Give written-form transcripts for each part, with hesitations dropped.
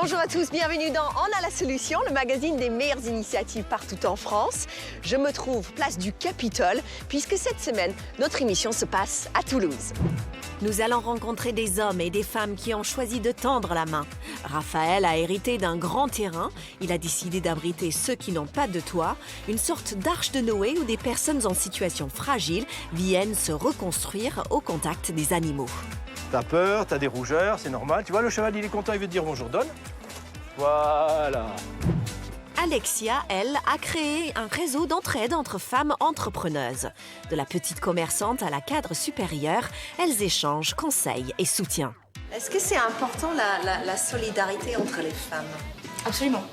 Bonjour à tous, bienvenue dans On a la solution, le magazine des meilleures initiatives partout en France. Je me trouve place du Capitole, puisque cette semaine, notre émission se passe à Toulouse. Nous allons rencontrer des hommes et des femmes qui ont choisi de tendre la main. Raphaël a hérité d'un grand terrain. Il a décidé d'abriter ceux qui n'ont pas de toit, une sorte d'arche de Noé où des personnes en situation fragile viennent se reconstruire au contact des animaux. T'as peur, t'as des rougeurs, c'est normal. Tu vois, le cheval, il est content, il veut te dire bonjour, donne. Voilà. Alexia, elle, a créé un réseau d'entraide entre femmes entrepreneuses. De la petite commerçante à la cadre supérieure, elles échangent conseils et soutien. Est-ce que c'est important la solidarité entre les femmes? Absolument.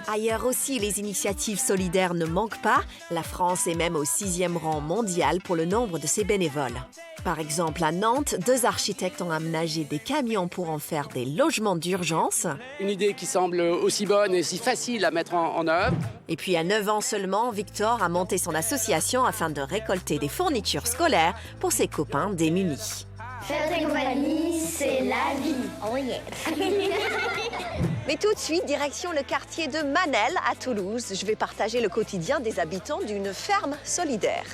Ailleurs aussi, les initiatives solidaires ne manquent pas. La France est même au 6e rang mondial pour le nombre de ses bénévoles. Par exemple, à Nantes, 2 architectes ont aménagé des camions pour en faire des logements d'urgence. Une idée qui semble aussi bonne et si facile à mettre en œuvre. Et puis à 9 ans seulement, Victor a monté son association afin de récolter des fournitures scolaires pour ses copains démunis. Faire des compagnies, c'est la vie. Oh yeah. Mais tout de suite, direction le quartier de Manel à Toulouse. Je vais partager le quotidien des habitants d'une ferme solidaire.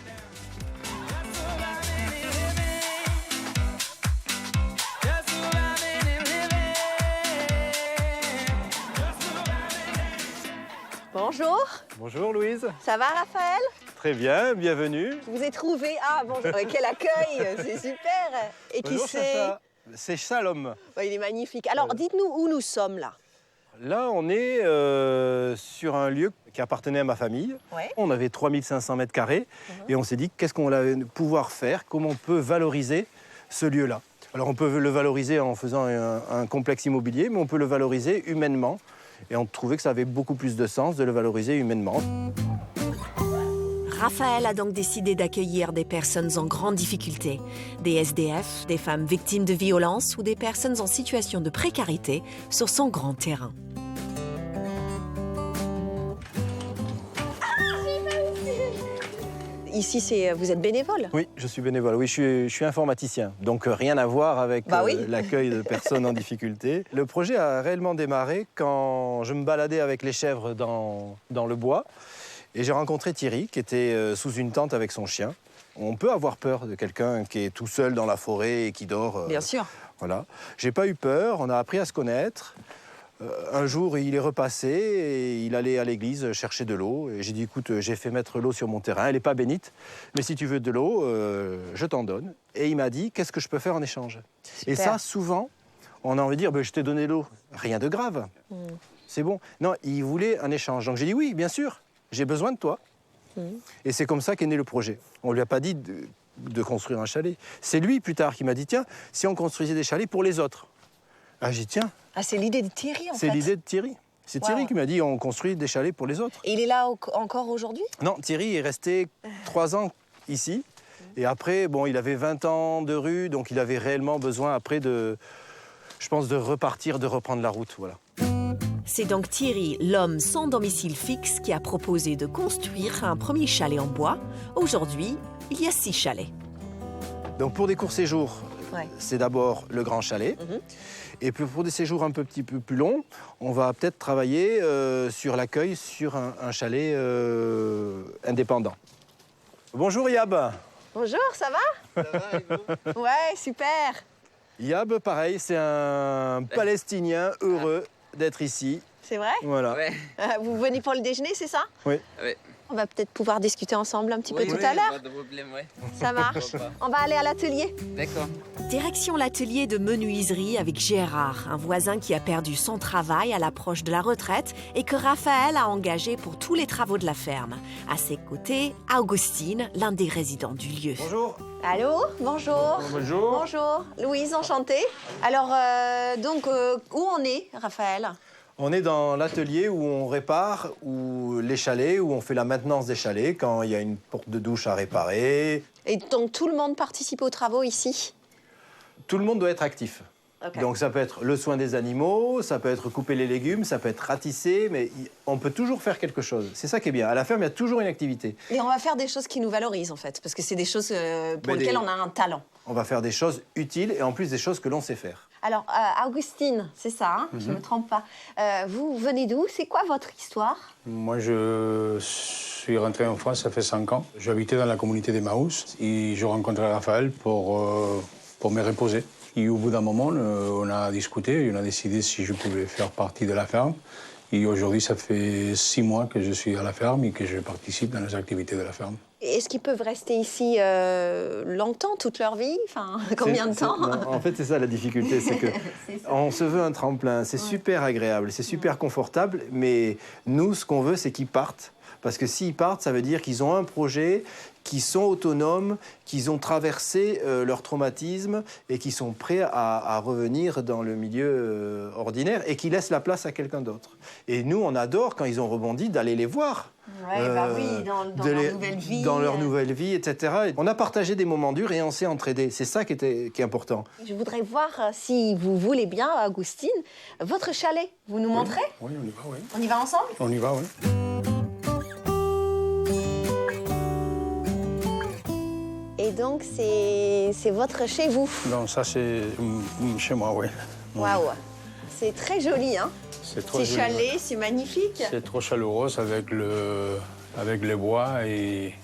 Bonjour. Bonjour, Louise. Ça va, Raphaël? Très bien, bienvenue. Je vous ai trouvé. Ah, bonjour. Quel accueil. C'est super. Et Bonjour, qui c'est? Sacha. C'est Shalom. Il est magnifique. Alors, dites-nous où nous sommes là. Là, on est sur un lieu qui appartenait à ma famille. Ouais. On avait 3500 mètres carrés et on s'est dit qu'est-ce qu'on allait pouvoir faire, comment on peut valoriser ce lieu-là. Alors, on peut le valoriser en faisant un complexe immobilier, mais on peut le valoriser humainement. Et on trouvait que ça avait beaucoup plus de sens de le valoriser humainement. Raphaël a donc décidé d'accueillir des personnes en grande difficulté, des SDF, des femmes victimes de violences ou des personnes en situation de précarité sur son grand terrain. Ici, vous êtes bénévole? Oui, je suis bénévole. Oui, je suis informaticien. Donc, rien à voir avec l'accueil de personnes en difficulté. Le projet a réellement démarré quand je me baladais avec les chèvres dans le bois. Et j'ai rencontré Thierry, qui était sous une tente avec son chien. On peut avoir peur de quelqu'un qui est tout seul dans la forêt et qui dort. Bien sûr. Voilà. J'ai pas eu peur, on a appris à se connaître. Un jour, il est repassé et il allait à l'église chercher de l'eau. Et j'ai dit, écoute, j'ai fait mettre l'eau sur mon terrain, elle n'est pas bénite, mais si tu veux de l'eau, je t'en donne. Et il m'a dit, qu'est-ce que je peux faire en échange? Et ça, souvent, on a envie de dire, je t'ai donné l'eau. Rien de grave, c'est bon. Non, il voulait un échange. Donc j'ai dit, oui, bien sûr, j'ai besoin de toi. Et c'est comme ça qu'est né le projet. On ne lui a pas dit de construire un chalet. C'est lui, plus tard, qui m'a dit, tiens, si on construisait des chalets pour les autres. Ah, j'ai dit, tiens. Ah, c'est l'idée de Thierry, en fait. C'est l'idée de Thierry. C'est Thierry qui m'a dit on construit des chalets pour les autres. Et il est là encore aujourd'hui? Non, Thierry est resté 3 ans ici. Et après, il avait 20 ans de rue, donc il avait réellement besoin après de repartir, de reprendre la route. Voilà. C'est donc Thierry, l'homme sans domicile fixe, qui a proposé de construire un premier chalet en bois. Aujourd'hui, il y a 6 chalets. Donc pour des courts séjours, c'est d'abord le grand chalet. Et puis pour des séjours un petit peu plus longs, on va peut-être travailler sur l'accueil sur un chalet indépendant. Bonjour Yab. Bonjour, ça va? Ça va, et vous? Ouais, super. Yab, pareil, c'est un Palestinien heureux d'être ici. C'est vrai? Voilà. Ouais. Vous venez pour le déjeuner, c'est ça? Oui. Ouais. On va peut-être pouvoir discuter ensemble un petit peu tout à l'heure. Pas de problème, ouais. Ça marche. On va aller à l'atelier. D'accord. Direction l'atelier de menuiserie avec Gérard, un voisin qui a perdu son travail à l'approche de la retraite et que Raphaël a engagé pour tous les travaux de la ferme. À ses côtés, Augustine, l'un des résidents du lieu. Bonjour. Allô? Bonjour. Bonjour. Bonjour. Louise, enchantée. Alors, où on est, Raphaël? On est dans l'atelier où on répare les chalets, où on fait la maintenance des chalets quand il y a une porte de douche à réparer. Et donc, tout le monde participe aux travaux ici? Tout le monde doit être actif. Okay. Donc ça peut être le soin des animaux, ça peut être couper les légumes, ça peut être ratisser, mais on peut toujours faire quelque chose. C'est ça qui est bien. À la ferme, il y a toujours une activité. Et on va faire des choses qui nous valorisent, en fait, parce que c'est des choses pour lesquelles on a un talent. On va faire des choses utiles et en plus des choses que l'on sait faire. Alors, Augustine, c'est ça, hein, je ne me trompe pas. Vous venez d'où? C'est quoi votre histoire? Moi, je suis rentré en France, ça fait 5 ans. J'habitais dans la communauté d'Emmaüs et je rencontrais Raphaël pour me reposer. Et au bout d'un moment, on a discuté et on a décidé si je pouvais faire partie de la ferme. Et aujourd'hui, ça fait 6 mois que je suis à la ferme et que je participe dans les activités de la ferme. Est-ce qu'ils peuvent rester ici longtemps, toute leur vie? Enfin, combien de temps? Non, en fait, c'est ça la difficulté, c'est que on se veut un tremplin. C'est super agréable, c'est super confortable, mais nous, ce qu'on veut, c'est qu'ils partent. Parce que s'ils partent, ça veut dire qu'ils ont un projet, qu'ils sont autonomes, qu'ils ont traversé leur traumatisme et qu'ils sont prêts à revenir dans le milieu ordinaire et qu'ils laissent la place à quelqu'un d'autre. Et nous, on adore, quand ils ont rebondi, d'aller les voir. Oui, dans leur nouvelle vie. Dans leur nouvelle vie, etc. On a partagé des moments durs et on s'est entraidés. C'est ça qui est important. Je voudrais voir, si vous voulez bien, Augustine, votre chalet. Vous nous montrez? Oui, on y va, oui. On y va ensemble? On y va, oui. Et donc, c'est votre chez vous? Non, ça, c'est chez moi, oui. Waouh! C'est très joli, hein? C'est trop C'est joli, chalet, ouais. c'est magnifique. C'est trop chaleureux avec le bois et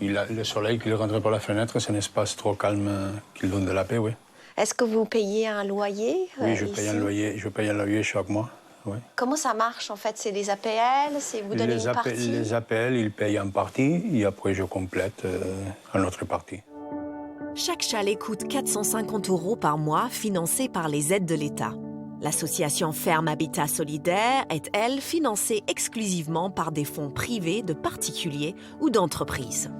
le soleil qui rentre par la fenêtre. C'est un espace trop calme qui donne de la paix, oui. Est-ce que vous payez un loyer? Oui, je paye un loyer. Je paye un loyer chaque mois, oui. Comment ça marche, en fait? C'est les APL? C'est vous donnez une partie? Les APL, ils payent en partie et après, je complète en autre partie. Chaque chalet coûte 450 € par mois, financé par les aides de l'État. L'association Ferme Habitat Solidaire est, elle, financée exclusivement par des fonds privés de particuliers ou d'entreprises.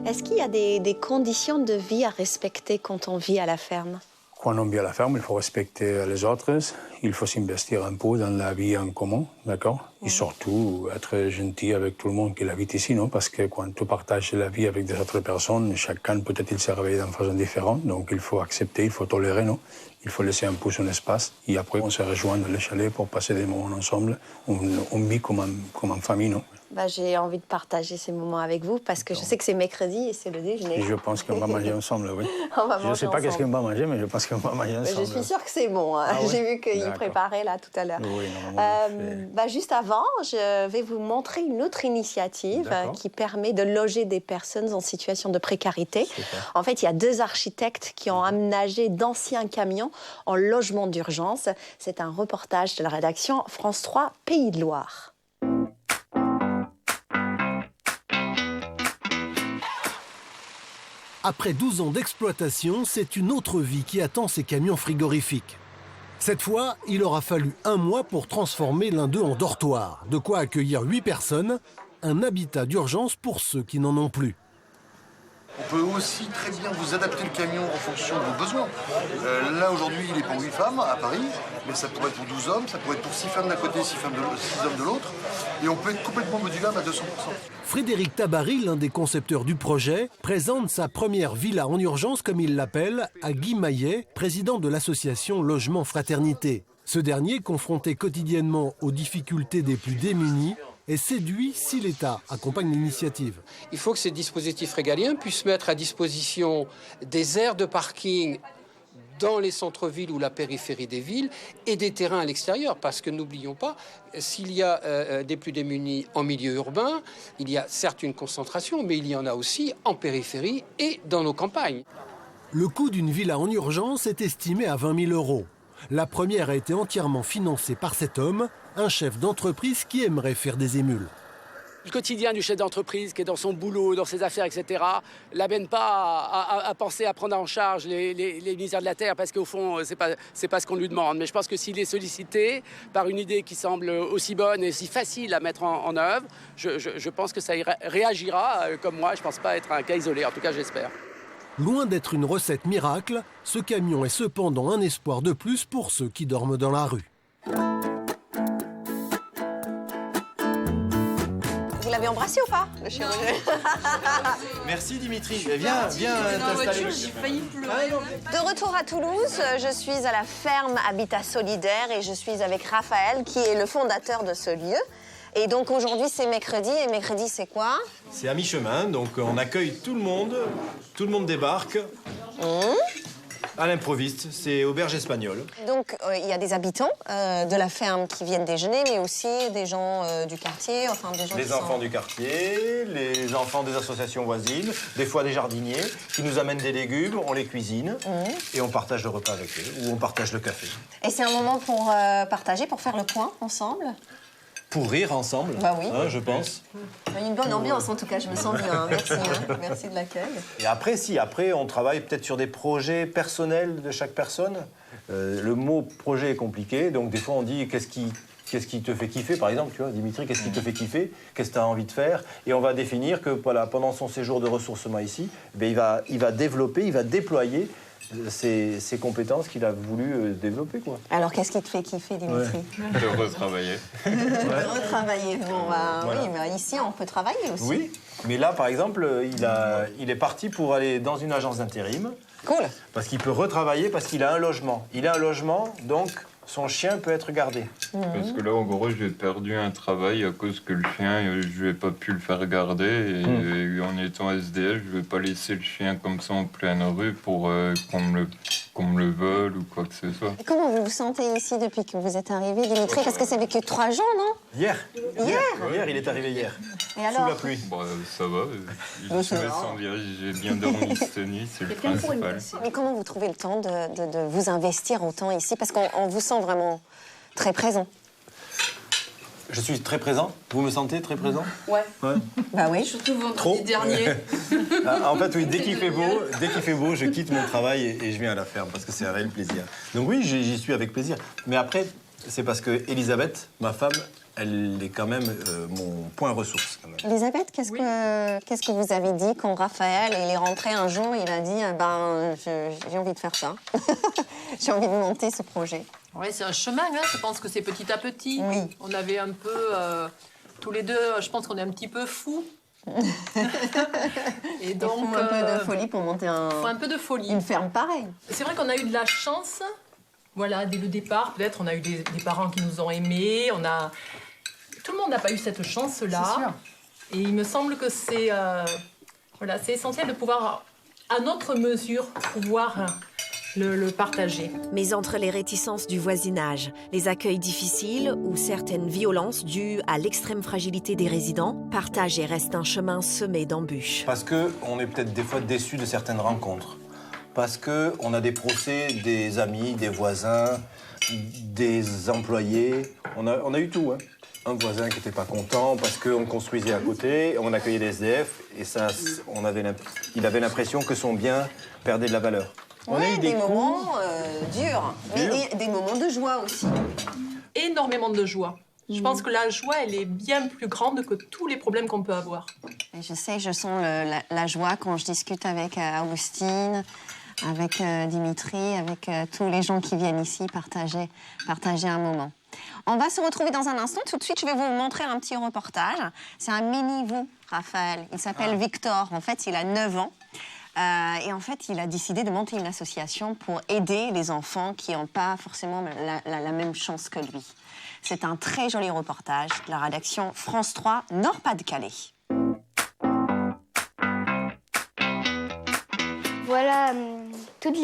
Est-ce qu'il y a des conditions de vie à respecter quand on vit à la ferme? Quand on vit à la ferme, il faut respecter les autres. Il faut s'investir un peu dans la vie en commun, d'accord? Et surtout, être gentil avec tout le monde qui habite ici, non? Parce que quand tu partages la vie avec des autres personnes, chacun, peut-être, il s'est réveillé d'une façon différente. Donc, il faut accepter, il faut tolérer, non? Il faut laisser un peu son espace. Et après, on se rejoint dans les chalets pour passer des moments ensemble. On vit comme en famille, non? J'ai envie de partager ces moments avec vous parce que je sais que c'est mercredi et c'est le déjeuner. Et je pense qu'on va manger ensemble, oui. On va je ne manger sais pas ensemble. qu'est-ce qu'on va manger, mais je pense qu'on va manger ensemble. Je suis sûre que c'est bon. Hein. Ah ouais? J'ai vu qu'il D'accord. préparait là tout à l'heure. Oui, normalement, Juste avant, je vais vous montrer une autre initiative D'accord. qui permet de loger des personnes en situation de précarité. Super. En fait, il y a 2 architectes qui ont aménagé d'anciens camions en logement d'urgence. C'est un reportage de la rédaction France 3 Pays de Loire. Après 12 ans d'exploitation, c'est une autre vie qui attend ces camions frigorifiques. Cette fois, il aura fallu 1 mois pour transformer l'un d'eux en dortoir, de quoi accueillir 8 personnes, un habitat d'urgence pour ceux qui n'en ont plus. On peut aussi très bien vous adapter le camion en fonction de vos besoins. Là, aujourd'hui, il est pour 8 femmes à Paris, mais ça pourrait être pour 12 hommes, ça pourrait être pour 6 femmes d'un côté, 6 hommes de l'autre. Et on peut être complètement modulable à 200%. Frédéric Tabary, l'un des concepteurs du projet, présente sa première villa en urgence, comme il l'appelle, à Guy Maillet, président de l'association Logement Fraternité. Ce dernier, confronté quotidiennement aux difficultés des plus démunis, est séduit si l'État accompagne l'initiative. Il faut que ces dispositifs régaliens puissent mettre à disposition des aires de parking dans les centres-villes ou la périphérie des villes et des terrains à l'extérieur. Parce que n'oublions pas, s'il y a des plus démunis en milieu urbain, il y a certes une concentration, mais il y en a aussi en périphérie et dans nos campagnes. Le coût d'une villa en urgence est estimé à 20 000 €. La première a été entièrement financée par cet homme, un chef d'entreprise qui aimerait faire des émules. Le quotidien du chef d'entreprise qui est dans son boulot, dans ses affaires, etc., l'amène pas à penser à prendre en charge les misères de la terre, parce qu'au fond, c'est pas ce qu'on lui demande. Mais je pense que s'il est sollicité par une idée qui semble aussi bonne et si facile à mettre en œuvre, je pense que ça réagira comme moi. Je pense pas être un cas isolé, en tout cas j'espère. Loin d'être une recette miracle, ce camion est cependant un espoir de plus pour ceux qui dorment dans la rue. Vous l'avez embrassé ou pas, le chirurgien? Merci Dimitri. Viens t'installer. De retour à Toulouse, je suis à la ferme Habitat Solidaire et je suis avec Raphaël, qui est le fondateur de ce lieu. Et donc aujourd'hui c'est mercredi, et mercredi c'est quoi? C'est à mi-chemin, donc on accueille tout le monde débarque. À l'improviste, c'est auberge espagnole. Donc il y a des habitants de la ferme qui viennent déjeuner, mais aussi des gens du quartier, enfin des gens Les enfants du quartier, les enfants des associations voisines, des fois des jardiniers qui nous amènent des légumes, on les cuisine et on partage le repas avec eux ou on partage le café. Et c'est un moment pour partager, pour faire le point ensemble. Pour rire ensemble, Bah oui. je pense. Il y a une bonne ambiance en tout cas, je me sens bien. Merci, merci de l'accueil. Et après, on travaille peut-être sur des projets personnels de chaque personne. Le mot projet est compliqué, donc des fois on dit qu'est-ce qui te fait kiffer, par exemple, tu vois, Dimitri, qu'est-ce qui te fait kiffer, qu'est-ce que tu as envie de faire, et on va définir que voilà, pendant son séjour de ressourcement ici, il va développer, il va déployer ces compétences qu'il a voulu développer, quoi. Alors qu'est-ce qui te fait kiffer, Dimitri? De retravailler. De retravailler. Bon, bah, Voilà. oui, mais ici on peut travailler aussi. Oui, mais là, par exemple, il est parti pour aller dans une agence d'intérim. Cool. Parce qu'il peut retravailler, parce qu'il a un logement. Il a un logement, donc son chien peut être gardé. Parce que là, en gros, j'ai perdu un travail à cause que le chien, je n'ai pas pu le faire garder. Et en étant SDF, je ne vais pas laisser le chien comme ça en pleine rue pour qu'on me le vole ou quoi que ce soit. Et comment vous vous sentez ici depuis que vous êtes arrivé, Dimitri? Parce que ça fait que 3 jours, non? Hier, il est arrivé hier. Et alors? Sous la pluie. Bon, ça va. Je me sens bien, j'ai bien dormi cette nuit, c'est le principal. Mais comment vous trouvez le temps de vous investir autant ici? Parce qu'on vous sent vraiment très présent. Je suis très présent. Vous me sentez très présent? Ouais. Bah oui. Surtout Trop. vendredi dernier. En fait, oui, dès qu'il fait beau, je quitte mon travail et je viens à la ferme parce que c'est un réel plaisir. Donc oui, j'y suis avec plaisir. Mais après, c'est parce que Elisabeth, ma femme, elle est quand même mon point ressource. Quand même. Elisabeth, qu'est-ce que vous avez dit quand Raphaël il est rentré un jour, il a dit j'ai envie de faire ça. J'ai envie de monter ce projet. Ouais, c'est un chemin, hein. Je pense que c'est petit à petit. Oui. On avait un peu, tous les deux, je pense qu'on est un petit peu fous. Et donc, il faut un peu de folie pour monter faut un peu de folie. une ferme pareille. C'est vrai qu'on a eu de la chance. Voilà, dès le départ, peut-être, on a eu des parents qui nous ont aimés. Tout le monde n'a pas eu cette chance-là. Et il me semble que c'est c'est essentiel de pouvoir, à notre mesure, pouvoir le partager. Mais entre les réticences du voisinage, les accueils difficiles ou certaines violences dues à l'extrême fragilité des résidents, partager reste un chemin semé d'embûches. Parce qu'on est peut-être des fois déçus de certaines rencontres. Parce qu'on a des procès des amis, des voisins, des employés. On a eu tout, hein. Un voisin qui n'était pas content parce qu'on construisait à côté, on accueillait des SDF, et ça, il avait l'impression que son bien perdait de la valeur. On a eu des coups. moments durs, mais des moments de joie aussi. Énormément de joie. Je pense que la joie, elle est bien plus grande que tous les problèmes qu'on peut avoir. Et je sais, je sens la joie quand je discute avec Augustine, avec Dimitri, avec tous les gens qui viennent ici partager un moment. On va se retrouver dans un instant. Tout de suite, je vais vous montrer un petit reportage. C'est un mini-vous, Raphaël. Il s'appelle Victor. En fait, il a 9 ans. Et en fait, il a décidé de monter une association pour aider les enfants qui n'ont pas forcément la même chance que lui. C'est un très joli reportage de la rédaction France 3 Nord-Pas-de-Calais. Voilà toutes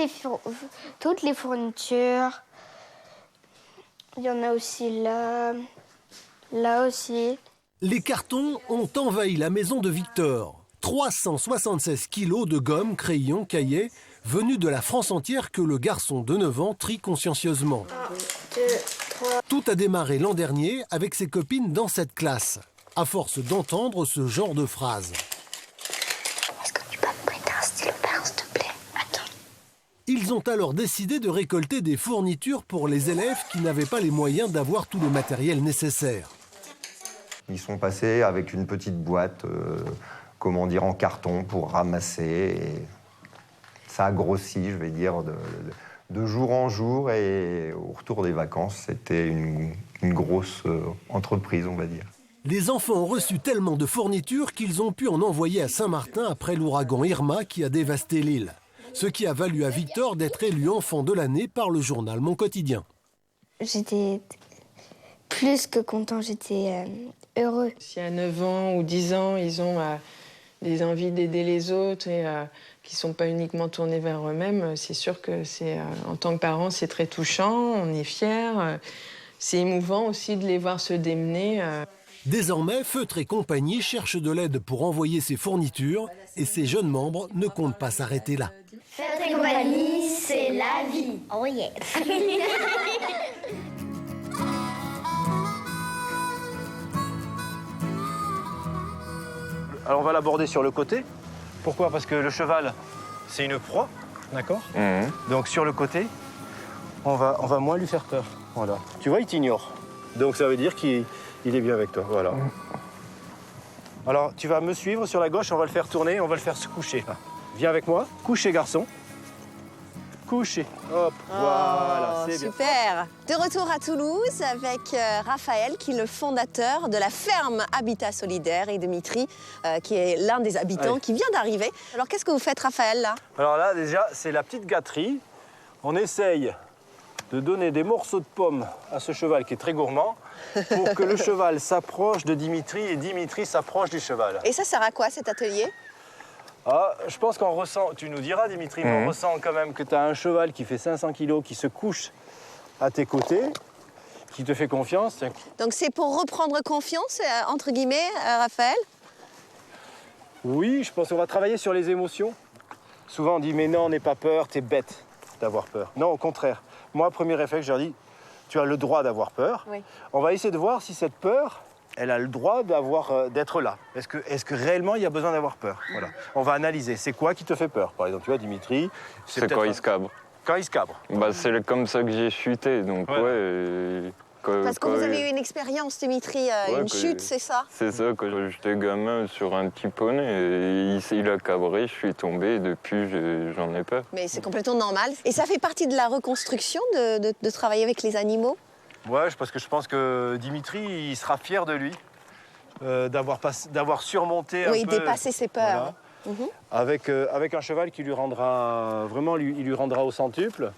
les fournitures. Il y en a aussi là, là aussi. Les cartons ont envahi la maison de Victor. 376 kilos de gomme, crayons, cahiers, venus de la France entière que le garçon de 9 ans trie consciencieusement. 1, 2, 3. Tout a démarré l'an dernier avec ses copines dans cette classe, à force d'entendre ce genre de phrases. Est-ce que tu peux me prêter un stylo, s'il te plaît? Attends. Ils ont alors décidé de récolter des fournitures pour les élèves qui n'avaient pas les moyens d'avoir tout le matériel nécessaire. Ils sont passés avec une petite boîte, en carton pour ramasser. Et ça a grossi, je vais dire, de jour en jour. Et au retour des vacances, c'était une grosse entreprise, on va dire. Les enfants ont reçu tellement de fournitures qu'ils ont pu en envoyer à Saint-Martin après l'ouragan Irma qui a dévasté l'île. Ce qui a valu à Victor d'être élu enfant de l'année par le journal Mon Quotidien. J'étais plus que content, j'étais heureux. Si à 9 ans ou 10 ans, ils ont des envies d'aider les autres et qui ne sont pas uniquement tournés vers eux-mêmes, c'est sûr que en tant que parents, c'est très touchant, on est fiers. C'est émouvant aussi de les voir se démener. Désormais, Feutre et compagnie cherchent de l'aide pour envoyer ses fournitures et ses jeunes membres ne comptent pas s'arrêter là. Feutre et compagnie, c'est la vie. Oh yeah. Alors on va l'aborder sur le côté. Pourquoi? Parce que le cheval, c'est une proie, d'accord? Donc sur le côté, on va moins lui faire peur. Voilà. Tu vois, il t'ignore. Donc ça veut dire qu'il est bien avec toi. Voilà. Alors tu vas me suivre sur la gauche, on va le faire tourner, on va le faire se coucher. Là. Viens avec moi. Coucher, garçon. Coucher. Hop, voilà, c'est bien. Super. De retour à Toulouse avec Raphaël, qui est le fondateur de la ferme Habitat Solidaire, et Dimitri, qui est l'un des habitants qui vient d'arriver. Alors qu'est-ce que vous faites, Raphaël, là? Alors là, déjà, c'est la petite gâterie. On essaye de donner des morceaux de pommes à ce cheval qui est très gourmand pour que le cheval s'approche de Dimitri et Dimitri s'approche du cheval. Et ça sert à quoi, cet atelier? Je pense qu'on ressent, tu nous diras Dimitri, mais on ressent quand même que tu as un cheval qui fait 500 kilos, qui se couche à tes côtés, qui te fait confiance. Donc c'est pour reprendre confiance, entre guillemets, Raphaël? Oui, je pense qu'on va travailler sur les émotions. Souvent on dit, mais non, n'aie pas peur, t'es bête d'avoir peur. Non, au contraire. Moi, premier réflexe, je leur dis, tu as le droit d'avoir peur. Oui. On va essayer de voir si cette peur, elle a le droit d'être là. Est-ce que réellement il y a besoin d'avoir peur? Voilà. On va analyser. C'est quoi qui te fait peur? Par exemple, tu vois, Dimitri, c'est quand il se cabre. Quand il se cabre. Bah, c'est comme ça que j'ai chuté, donc ouais. Parce que vous avez eu une expérience, Dimitri, une chute, c'est ça? C'est ça, quand j'étais gamin sur un petit poney, et il a cabré, je suis tombé, et depuis j'en ai peur. Mais c'est complètement normal. Et ça fait partie de la reconstruction de travailler avec les animaux? Ouais, parce que je pense que Dimitri, il sera fier de lui, d'avoir surmonté un peu... Oui, dépasser ses peurs. Voilà. Avec un cheval qui lui rendra, vraiment, il lui rendra au centuple.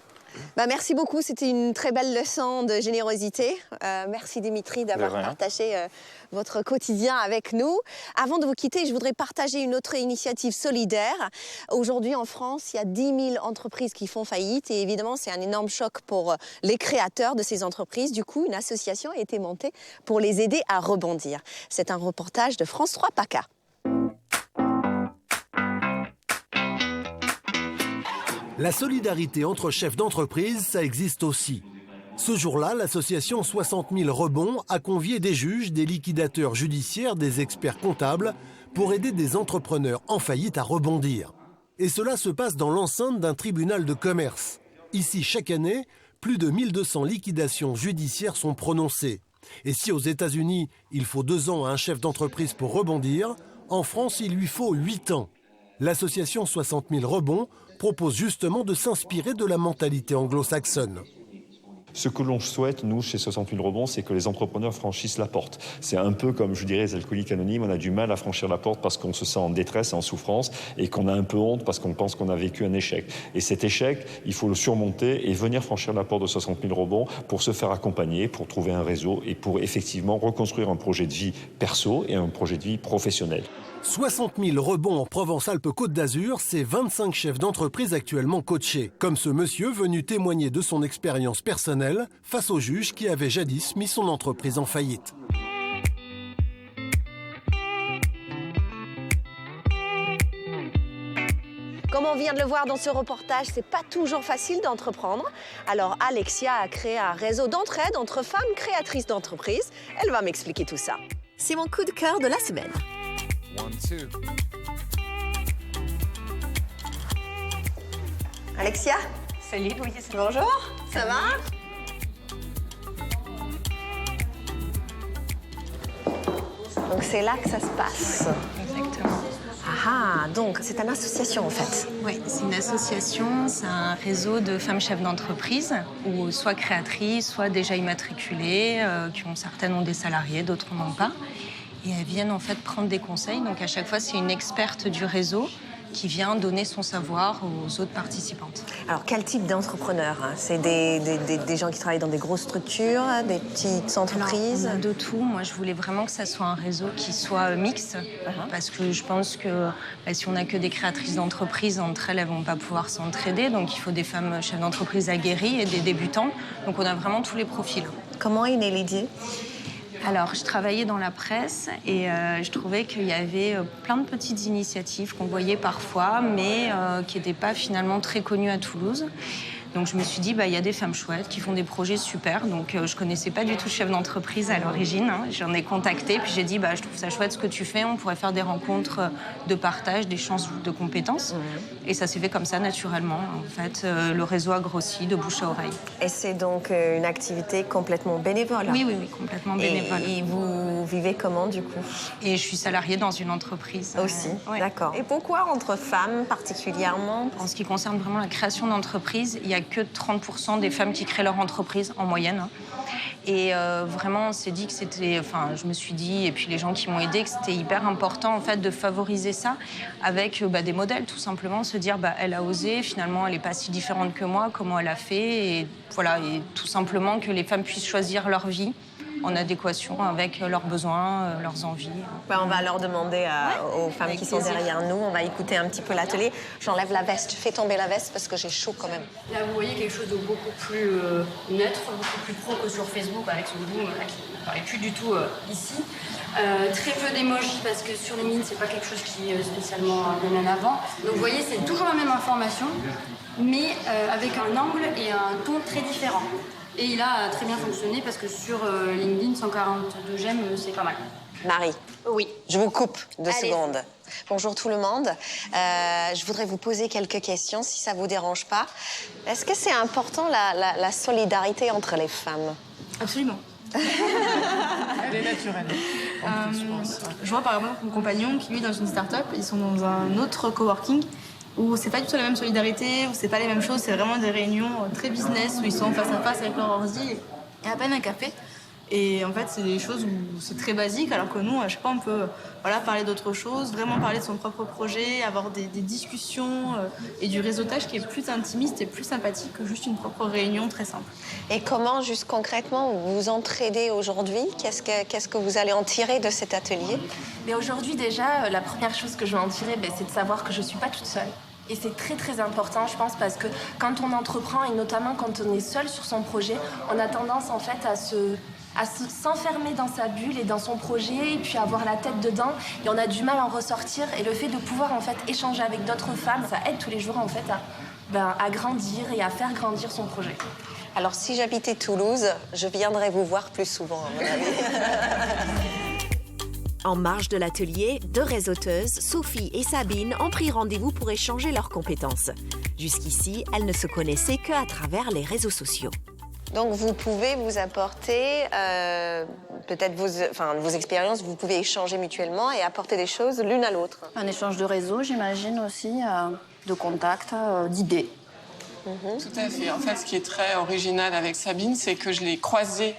Merci beaucoup, c'était une très belle leçon de générosité. Merci Dimitri d'avoir partagé votre quotidien avec nous. Avant de vous quitter, je voudrais partager une autre initiative solidaire. Aujourd'hui en France, il y a 10 000 entreprises qui font faillite et évidemment c'est un énorme choc pour les créateurs de ces entreprises. Du coup, une association a été montée pour les aider à rebondir. C'est un reportage de France 3 PACA. La solidarité entre chefs d'entreprise, ça existe aussi. Ce jour-là, l'association 60 000 rebonds a convié des juges, des liquidateurs judiciaires, des experts comptables pour aider des entrepreneurs en faillite à rebondir. Et cela se passe dans l'enceinte d'un tribunal de commerce. Ici, chaque année, plus de 1200 liquidations judiciaires sont prononcées. Et si aux États-Unis, il faut 2 ans à un chef d'entreprise pour rebondir, en France, il lui faut 8 ans. L'association 60 000 rebonds propose justement de s'inspirer de la mentalité anglo-saxonne. Ce que l'on souhaite, nous, chez 60 000 rebonds, c'est que les entrepreneurs franchissent la porte. C'est un peu comme, je dirais, les alcooliques anonymes, on a du mal à franchir la porte parce qu'on se sent en détresse, en souffrance, et qu'on a un peu honte parce qu'on pense qu'on a vécu un échec. Et cet échec, il faut le surmonter et venir franchir la porte de 60 000 rebonds pour se faire accompagner, pour trouver un réseau et pour effectivement reconstruire un projet de vie perso et un projet de vie professionnel. 60 000 rebonds en Provence-Alpes-Côte d'Azur, c'est 25 chefs d'entreprise actuellement coachés. Comme ce monsieur venu témoigner de son expérience personnelle face au juge qui avait jadis mis son entreprise en faillite. Comme on vient de le voir dans ce reportage, c'est pas toujours facile d'entreprendre. Alors Alexia a créé un réseau d'entraide entre femmes créatrices d'entreprises. Elle va m'expliquer tout ça. C'est mon coup de cœur de la semaine. 1, 2. Alexia? Salut Louise. Bonjour, ça va? Donc c'est là que ça se passe. Exactement. Ah, donc c'est une association en fait. Oui, c'est une association, c'est un réseau de femmes chefs d'entreprise, ou soit créatrices, soit déjà immatriculées, certaines ont des salariés, d'autres n'en ont pas. Et elles viennent en fait prendre des conseils. Donc à chaque fois, c'est une experte du réseau qui vient donner son savoir aux autres participantes. Alors, quel type d'entrepreneurs? C'est des gens qui travaillent dans des grosses structures, des petites entreprises? Alors, on a de tout. Moi, je voulais vraiment que ça soit un réseau qui soit mixte, parce que je pense que si on n'a que des créatrices d'entreprises, entre elles, elles ne vont pas pouvoir s'entraider. Donc, il faut des femmes chefs d'entreprise aguerries et des débutants. Donc, on a vraiment tous les profils. Comment est née l'idée? Alors, je travaillais dans la presse et je trouvais qu'il y avait plein de petites initiatives qu'on voyait parfois, mais qui n'étaient pas finalement très connues à Toulouse. Donc je me suis dit, il y a des femmes chouettes qui font des projets super. Donc je connaissais pas du tout chef d'entreprise à l'origine. J'en ai contacté, puis j'ai dit, je trouve ça chouette ce que tu fais. On pourrait faire des rencontres de partage, d'échange de compétences. Et ça s'est fait comme ça, naturellement. En fait, le réseau a grossi de bouche à oreille. Et c'est donc une activité complètement bénévole? Oui, complètement bénévole. Et vous vivez comment, du coup? Et je suis salariée dans une entreprise. Aussi, d'accord. Et pourquoi entre femmes particulièrement? En ce qui concerne vraiment la création d'entreprise, il y a que 30% des femmes qui créent leur entreprise en moyenne. Et vraiment, on s'est dit que c'était... je me suis dit, et puis les gens qui m'ont aidée, que c'était hyper important, en fait, de favoriser ça avec des modèles, tout simplement. Se dire, elle a osé, finalement, elle n'est pas si différente que moi, comment elle a fait. Et voilà, et tout simplement que les femmes puissent choisir leur vie en adéquation avec leurs besoins, leurs envies. On va leur demander aux femmes qui sont derrière nous. On va écouter un petit peu l'atelier. J'enlève la veste. Fais tomber la veste parce que j'ai chaud quand même. Là, vous voyez quelque chose de beaucoup plus neutre, beaucoup plus pro que sur Facebook avec son boom qui ne paraît plus du tout ici. Très peu d'émojis parce que sur les mines, c'est pas quelque chose qui est spécialement mis en avant. Donc vous voyez, c'est toujours la même information, mais avec un angle et un ton très différent. Et il a très bien fonctionné parce que sur LinkedIn, 142 j'aime, c'est pas mal. Marie. Oui. Je vous coupe 2 Allez. secondes. Bonjour tout le monde. Je voudrais vous poser quelques questions, si ça vous dérange pas. Est-ce que c'est important la solidarité entre les femmes? Absolument. Elle est naturelle. Je vois par exemple mon compagnon qui, lui, dans une start-up, ils sont dans un autre coworking où c'est pas du tout la même solidarité, où c'est pas les mêmes choses, c'est vraiment des réunions très business où ils sont face à face avec leur ordi et à peine un café. Et en fait, c'est des choses où c'est très basique, alors que nous, je sais pas, on peut parler d'autre chose, vraiment parler de son propre projet, avoir des discussions et du réseautage qui est plus intimiste et plus sympathique que juste une propre réunion très simple. Et comment, juste concrètement, vous vous entraidez aujourd'hui? Qu'est-ce que vous allez en tirer de cet atelier? Mais aujourd'hui, déjà, la première chose que je vais en tirer, c'est de savoir que je suis pas toute seule. Et c'est très très important, je pense, parce que quand on entreprend, et notamment quand on est seul sur son projet, on a tendance en fait à s'enfermer dans sa bulle et dans son projet, et puis avoir la tête dedans, et on a du mal à en ressortir. Et le fait de pouvoir en fait échanger avec d'autres femmes, ça aide tous les jours en fait à grandir et à faire grandir son projet. Alors si j'habitais Toulouse, je viendrais vous voir plus souvent, à mon avis. En marge de l'atelier, 2 réseauteuses, Sophie et Sabine, ont pris rendez-vous pour échanger leurs compétences. Jusqu'ici, elles ne se connaissaient qu'à travers les réseaux sociaux. Donc vous pouvez vous apporter peut-être vos expériences, vous pouvez échanger mutuellement et apporter des choses l'une à l'autre. Un échange de réseau, j'imagine aussi, de contacts, d'idées. Tout à fait. En fait, ce qui est très original avec Sabine, c'est que je l'ai croisée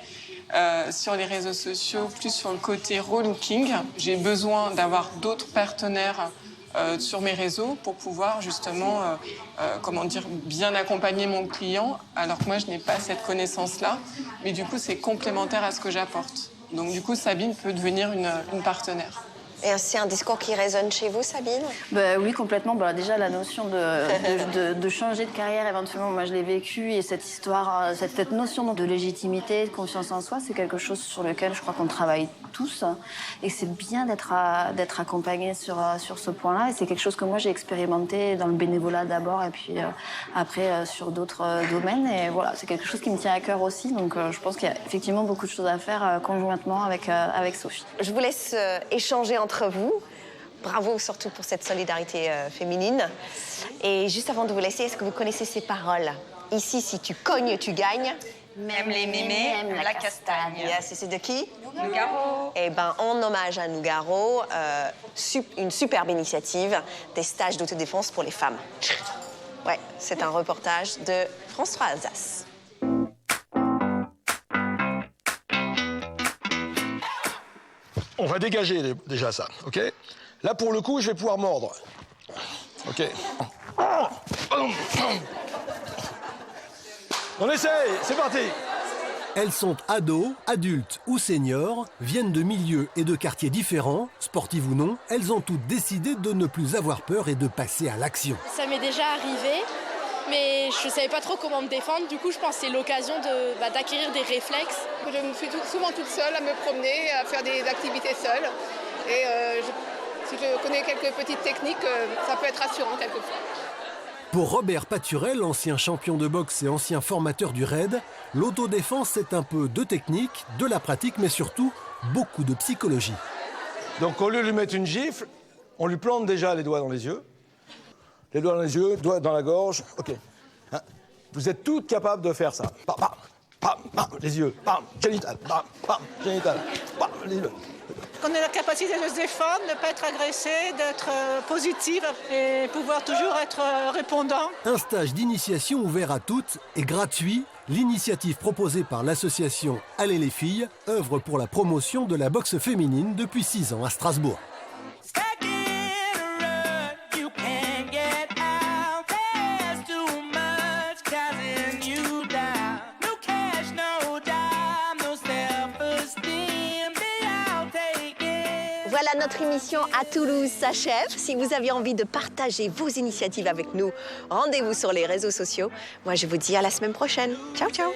sur les réseaux sociaux, plus sur le côté role-looking. J'ai besoin d'avoir d'autres partenaires sur mes réseaux pour pouvoir justement, bien accompagner mon client, alors que moi, je n'ai pas cette connaissance-là. Mais du coup, c'est complémentaire à ce que j'apporte. Donc du coup, Sabine peut devenir une partenaire. Et c'est un discours qui résonne chez vous, Sabine? Oui, complètement. Déjà, la notion de changer de carrière, éventuellement, moi, je l'ai vécu. Et cette histoire, cette notion de légitimité, de confiance en soi, c'est quelque chose sur lequel je crois qu'on travaille tous. Et c'est bien d'être accompagné sur ce point-là. Et c'est quelque chose que moi, j'ai expérimenté dans le bénévolat d'abord et puis après sur d'autres domaines. Et voilà, c'est quelque chose qui me tient à cœur aussi. Donc, je pense qu'il y a effectivement beaucoup de choses à faire conjointement avec Sophie. Je vous laisse échanger entre vous. Bravo surtout pour cette solidarité féminine. Et juste avant de vous laisser, est-ce que vous connaissez ces paroles? Ici, si tu cognes, tu gagnes. Même les mémés aiment la castagne. Yes, c'est de qui? Nougaro. Eh bien, en hommage à Nougaro, une superbe initiative des stages d'autodéfense pour les femmes. Ouais, c'est un reportage de France 3 Alsace. On va dégager déjà ça, ok? Là, pour le coup, je vais pouvoir mordre. Ok. On essaye, c'est parti. Elles sont ados, adultes ou seniors, viennent de milieux et de quartiers différents, sportives ou non, elles ont toutes décidé de ne plus avoir peur et de passer à l'action. Ça m'est déjà arrivé, mais je ne savais pas trop comment me défendre. Du coup, je pense que c'est l'occasion d'acquérir des réflexes. Je me suis souvent toute seule à me promener, à faire des activités seule. Et si je connais quelques petites techniques, ça peut être rassurant quelquefois. Pour Robert Paturel, ancien champion de boxe et ancien formateur du RAID, l'autodéfense c'est un peu de technique, de la pratique, mais surtout beaucoup de psychologie. Donc au lieu de lui mettre une gifle, on lui plante déjà les doigts dans les yeux. Les doigts dans les yeux, doigts dans la gorge. Ok. Hein? Vous êtes toutes capables de faire ça. Bam, bam, bam, bam, les yeux, bam, génital, bam, bam, génital, bam, les yeux. Qu'on ait la capacité de se défendre, de ne pas être agressé, d'être positive et pouvoir toujours être répondant. Un stage d'initiation ouvert à toutes et gratuit. L'initiative proposée par l'association Allez les filles œuvre pour la promotion de la boxe féminine depuis 6 ans à Strasbourg. Voilà, notre émission à Toulouse s'achève. Si vous avez envie de partager vos initiatives avec nous, rendez-vous sur les réseaux sociaux. Moi, je vous dis à la semaine prochaine. Ciao, ciao.